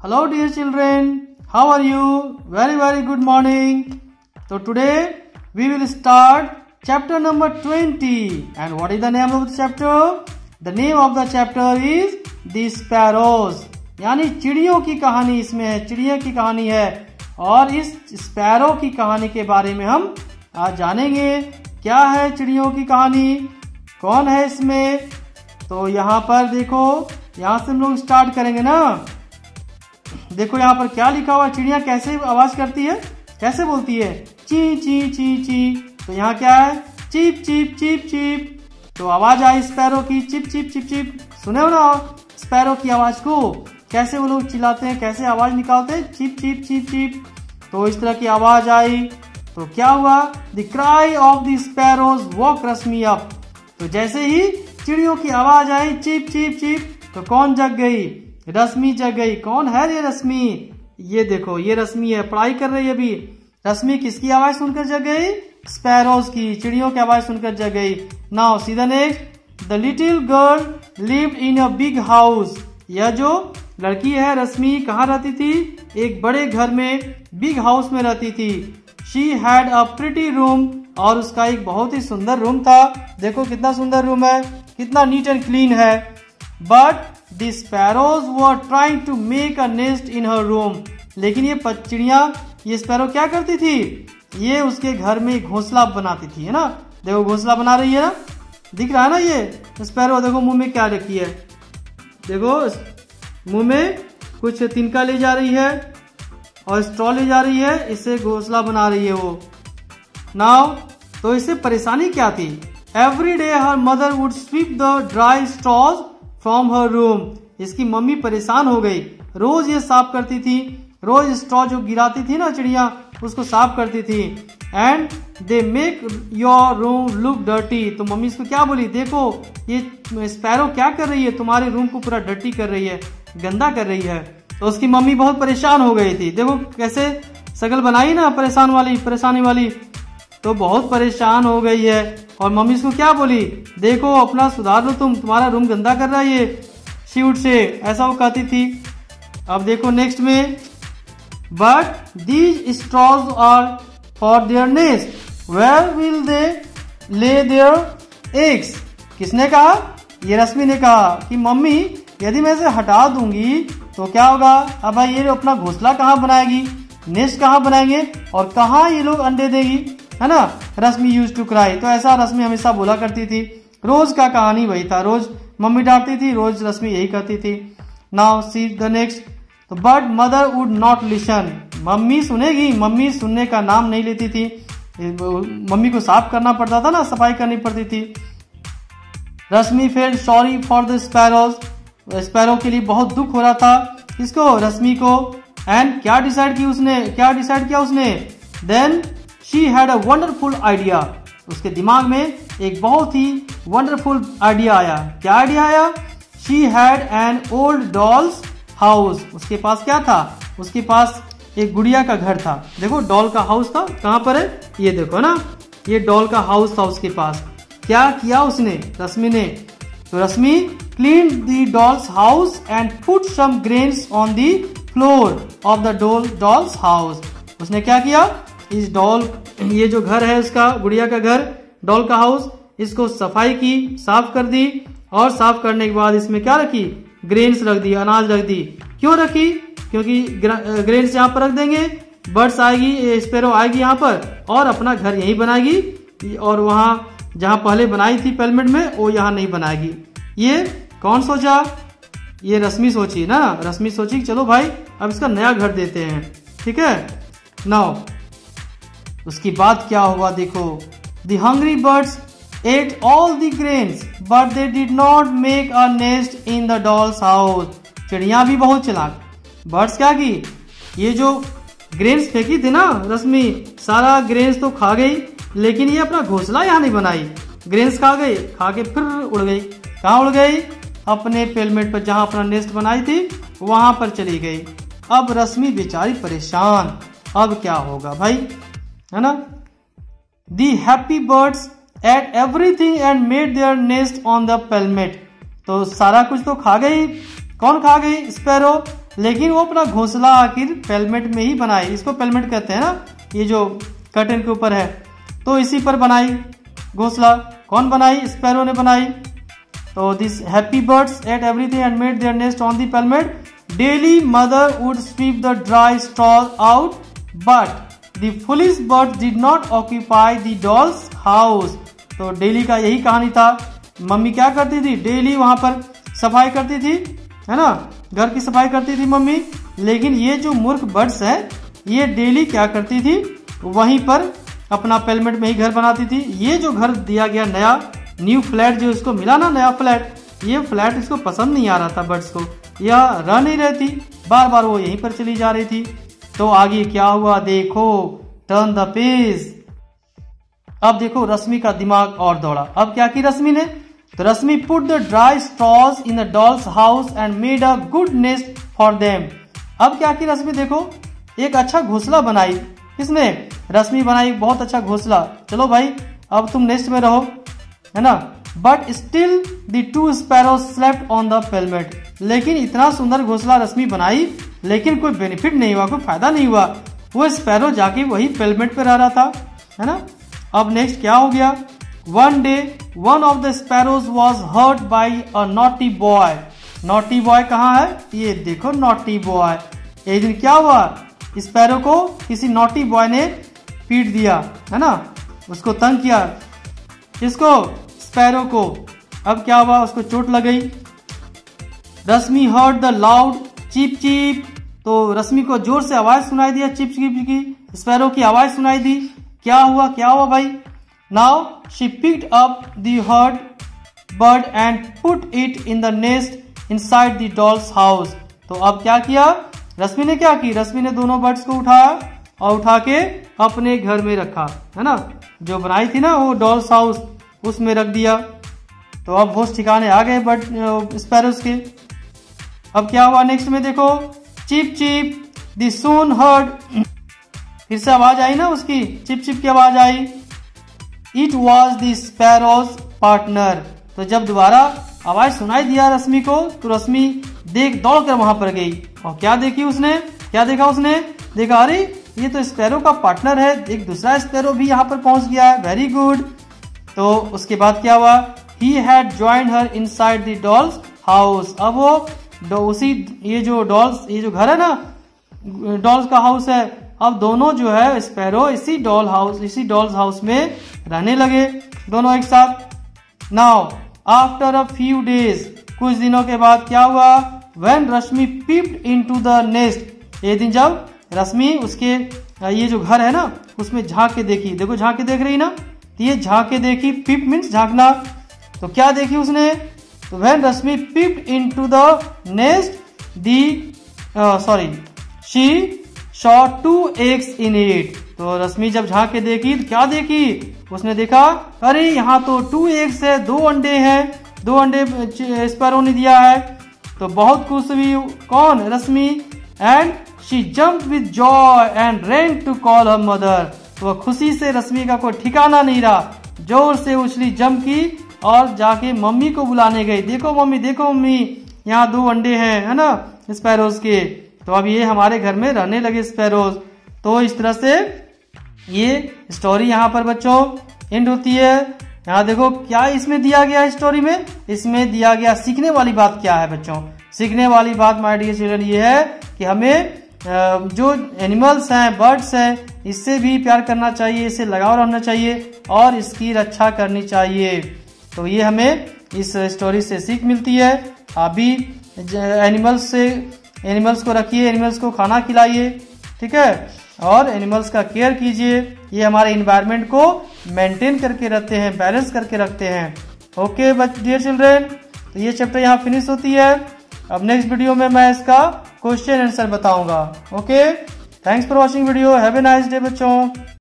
Hello dear children, how are you? Very good morning. So today we will start chapter number 20. And what is the name of the chapter? The name of the chapter is The Sparrows. यानी चिड़ियों की कहानी इसमें है, चिड़िया की कहानी है। और इस स्पैरो की कहानी के बारे में हम आज जानेंगे। क्या है चिड़ियों की कहानी, कौन है इसमें। तो यहाँ पर देखो, यहाँ से हम लोग स्टार्ट करेंगे ना। देखो यहाँ पर क्या लिखा हुआ है, चिड़िया कैसे आवाज करती है, कैसे बोलती है, ची ची ची ची। तो यहाँ क्या है, चीप चीप चीप चीप। तो आवाज आई स्पैरो की, चिप चिप चिप चिप। सुने हो ना स्पैरो की आवाज को, कैसे वो लोग चिल्लाते हैं, कैसे आवाज निकालते हैं, चिप चिप चिप चिप। तो इस तरह की आवाज आई। तो क्या हुआ, the cry of the sparrows woke Rashmi up. तो जैसे ही चिड़ियों की आवाज आई चिप चिप चिप, तो कौन जग गई, रश्मि जग गई। कौन है ये रश्मि, ये देखो ये रश्मि है, पढ़ाई कर रही है अभी। रश्मि किसकी आवाज सुनकर जग गई, स्पैरोज की, चिड़ियों की आवाज सुनकर जग गई। Now see the next, the little girl lived in a big house. यह जो लड़की है रश्मि कहाँ रहती थी, एक बड़े घर में, बिग हाउस में रहती थी। She had a pretty room, और उसका एक बहुत ही सुंदर रूम था। देखो कितना सुंदर रूम है, कितना नीट एंड क्लीन है। But the sparrows were trying to make a nest in her room. लेकिन ये चिड़िया, ये स्पैरो क्या करती थी, ये उसके घर में घोंसला बनाती थी, है ना। देखो घोंसला बना रही है ना, दिख रहा है ना। ये स्पैरो देखो मुंह में क्या रखी है, देखो मुंह में कुछ तिनका ले जा रही है और स्ट्रॉ ले जा रही है, इससे घोंसला बना रही है वो। नाउ तो इससे परेशानी क्या थी, every day her mother would sweep the dry straws from her room. इसकी मम्मी परेशान हो गई, रोज ये साफ करती थी, रोज स्ट्रॉ जो गिराती थी ना चिड़िया, उसको साफ करती थी। And they make your room look dirty. तो मम्मी इसको क्या बोली, देखो ये स्पैरो क्या कर रही है, तुम्हारे रूम को पूरा डर्टी कर रही है, गंदा कर रही है। तो उसकी मम्मी बहुत परेशान हो गई थी। देखो कैसे शकल बनाई ना, परेशान वाली, परेशानी वाली। तो बहुत परेशान हो गई है। और मम्मी इसको क्या बोली, देखो अपना सुधार लो, तुम्हारा रूम गंदा कर रहा है ये, शी वुड से, ऐसा वो कहती थी। अब देखो नेक्स्ट में, but these straws are for their nest, where will they lay their eggs. किसने कहा, ये रश्मि ने कहा कि मम्मी यदि मैं इसे हटा दूंगी तो क्या होगा, अब भाई ये अपना घोंसला कहाँ बनाएगी, नेस्ट कहाँ बनाएंगे, और कहाँ ये लोग अंडे देगी, है ना। रश्मि यूज टू क्राई। तो ऐसा रश्मि हमेशा बोला करती थी, रोज का कहानी वही था, रोज मम्मी डांटती थी, रोज रश्मि यही करती थी। नाउ सी द नेक्स्ट, तो but mother would not listen. Mummy सुनेगी, मम्मी सुनने का नाम नहीं लेती थी। मम्मी को साफ करना पड़ता था ना, सफाई करनी पड़ती थी। Rashmi felt sorry for the sparrows. Sparrow के लिए बहुत दुख हो रहा था, किसको, रश्मि को। एंड क्या डिसाइड किया उसने, then she had a wonderful idea. उसके दिमाग में एक बहुत ही वंडरफुल आइडिया आया। क्या आइडिया आया, she had an old dolls house. उसके पास क्या था, उसके पास एक गुड़िया का घर था। देखो डॉल का हाउस था, कहाँ पर है, ये देखो ना, ये डॉल का हाउस था उसके पास। क्या किया उसने, रश्मि ने, तो Rashmi clean the dolls house and put some grains on the floor of the dolls house. उसने क्या किया, इस डॉल, ये जो घर है उसका, गुड़िया का घर, डॉल का हाउस, इसको सफाई की, साफ कर दी। और साफ करने के बाद इसमें क्या रखी, ग्रेन्स रख दी, अनाज रख दी। क्यों रखी, क्योंकि ग्रेन्स यहाँ पर रख देंगे, बर्ड्स आएगी, स्पैरो आएगी यहाँ पर और अपना घर यहीं बनाएगी, और वहाँ जहाँ पहले बनाई थी पेलमेट में, वो यहाँ नहीं बनाएगी। ये कौन सोचा, ये रश्मि सोची ना। रश्मि सोची चलो भाई अब इसका नया घर देते हैं, ठीक है। नाउ उसकी बाद क्या हुआ, देखो, the hungry birds at all the grains but they did not make a nest in the dolls house. चिड़िया भी बहुत चलाक, बर्ड्स क्या की, ये जो ग्रेन्स फेंकी थी ना रश्मि, सारा ग्रेन्स तो खा गई, लेकिन ये अपना घोंसला यहाँ नहीं बनाई। ग्रेन्स खा गई, खा के फिर उड़ गई। कहाँ उड़ गई, अपने पेलमेट पर, जहां अपना नेस्ट बनाई थी वहां पर चली गई। अब रश्मि बेचारी परेशान, अब क्या होगा भाई, है ना। The happy birds ate everything and made their nest on the pelmet. तो सारा कुछ तो खा गई, कौन खा गई, स्पैरो। लेकिन वो अपना घोंसला आखिर पेलमेट में ही बनाई। इसको पेलमेट कहते हैं ना, ये जो कर्टन के ऊपर है, तो इसी पर बनाई घोंसला। कौन बनाई? स्पैरो ने बनाई। तो this happy birds ate everything and made their nest on the pelmet. Daily mother would sweep the dry straw out but the foolish birds did not occupy the dolls house. तो daily का यही कहानी था। Mummy क्या करती थी? Daily वहां पर सफाई करती थी, है ना, घर की सफाई करती थी मम्मी। लेकिन ये जो मूर्ख बर्ड्स है, ये डेली क्या करती थी? वहीं पर अपना पेलमेट में ही घर बनाती थी। ये जो घर दिया गया नया, न्यू फ्लैट जो इसको मिला ना, नया फ्लैट, ये फ्लैट इसको पसंद नहीं आ रहा था बर्ड्स को, या रह नहीं रही थी, बार बार वो यहीं पर चली जा रही थी। तो आगे क्या हुआ देखो, टर्न द पेज। अब देखो रश्मि का दिमाग और दौड़ा। अब क्या की रश्मि ने? तो Rashmi put the dry straws in the dolls house and made a good nest for them. अब क्या की रश्मि देखो, एक अच्छा घोंसला बनाई। किसने? रश्मि बनाई बहुत अच्छा घोंसला। चलो भाई अब तुम नेस्ट में रहो, है ना। But still the two sparrows slept on the pelmet. लेकिन इतना सुंदर घोंसला रश्मि बनाई, लेकिन कोई बेनिफिट नहीं हुआ, कोई फायदा नहीं हुआ। वो स्पैरो जाके वही पेलमेट पे रह रहा था, है ना। अब नेक्स्ट क्या हो गया? One day one of the sparrows was hurt by a naughty boy. Naughty boy कहाँ है? ये देखो नॉटी बॉय। एक दिन क्या हुआ? स्पैरो को किसी नॉटी बॉय ने पीट दिया, है ना, उसको तंग किया। किसको? स्पैरो को। अब क्या हुआ? उसको चोट लग गई। Rashmi heard the loud cheep cheep. तो रश्मि को जोर से आवाज सुनाई दिया, चिप चिप की, स्पैरो की आवाज सुनाई दी। क्या हुआ? क्या हुआ भाई? Now she picked up the hurt bird and put it in the nest inside the dolls house. तो अब क्या किया रश्मि ने? क्या की? रश्मि ने दोनों बर्ड्स को उठाया और उठा के अपने घर में रखा, है ना, जो बनाई थी ना वो डॉल्स हाउस, उसमें रख दिया। तो अब होश ठिकाने आ गए बर्ड स्पैरोज के। अब क्या हुआ नेक्स्ट में देखो, chip chip the soon heard. फिर से आवाज आई ना उसकी, चिप चिप की आवाज आई। It was the sparrows partner. तो जब दोबारा आवाज सुनाई दिया रश्मि को, तो रश्मि दौड़ कर वहां पर गई। और क्या देखी उसने? क्या देखा उसने? देखा अरे ये तो स्पैरो का पार्टनर है, एक दूसरा स्पैरो भी यहाँ पर पहुंच गया है, वेरी गुड। तो उसके बाद क्या हुआ? He had joined her inside the dolls house. अब वो उसी ये जो घर है ना, डॉल्स का हाउस है, अब दोनों जो है स्पैरो इसी डॉल्स हाउस में रहने लगे, दोनों एक साथ। Now after a few days, कुछ दिनों के बाद क्या हुआ? When Rashmi peeped into the nest. एक दिन जब रश्मि उसके ये जो घर है ना उसमें झांक के देखी। देखो झांक के देख रही ना, तो ये झांक के देखी, पीप मीन्स झांकना। तो क्या देखी उसने? तो when Rashmi peeped into the nest she saw 2 eggs in it। तो रश्मि जब झांक के देखी तो क्या देखी? उसने देखा अरे यहाँ तो 2 eggs है, 2 अंडे हैं, 2 अंडे स्पैरो ने दिया है। तो बहुत खुश हुई कौन? Rashmi. And she jump with joy and ran to call her mother. तो खुशी से रश्मि का कोई ठिकाना नहीं रहा, जोर से उछली, जंप की और जाके मम्मी को बुलाने गई। देखो मम्मी यहाँ 2 अंडे हैं, है ना, स्पैरोज के। तो अब ये हमारे घर में रहने लगे स्पैरोज। तो इस तरह से ये स्टोरी यहाँ पर बच्चों एंड होती है। यहाँ देखो क्या इसमें दिया गया है स्टोरी में, इसमें दिया गया सीखने वाली बात क्या है बच्चों? सीखने वाली बात माय डियर चिल्ड्रन ये है कि हमें जो एनिमल्स हैं, बर्ड्स हैं, इससे भी प्यार करना चाहिए, इससे लगाव रखना चाहिए और इसकी रक्षा करनी चाहिए। तो ये हमें इस स्टोरी से सीख मिलती है। अभी एनिमल्स को रखिए, एनिमल्स को खाना खिलाइए, ठीक है, और एनिमल्स का केयर कीजिए। ये हमारे इन्वायरमेंट को मेंटेन करके रखते हैं, बैलेंस करके रखते हैं। ओके डियर चिल्ड्रन, तो ये चैप्टर यहाँ फिनिश होती है। अब नेक्स्ट वीडियो में मैं इसका क्वेश्चन आंसर बताऊंगा। Okay, thanks for watching video, have a nice day बच्चों।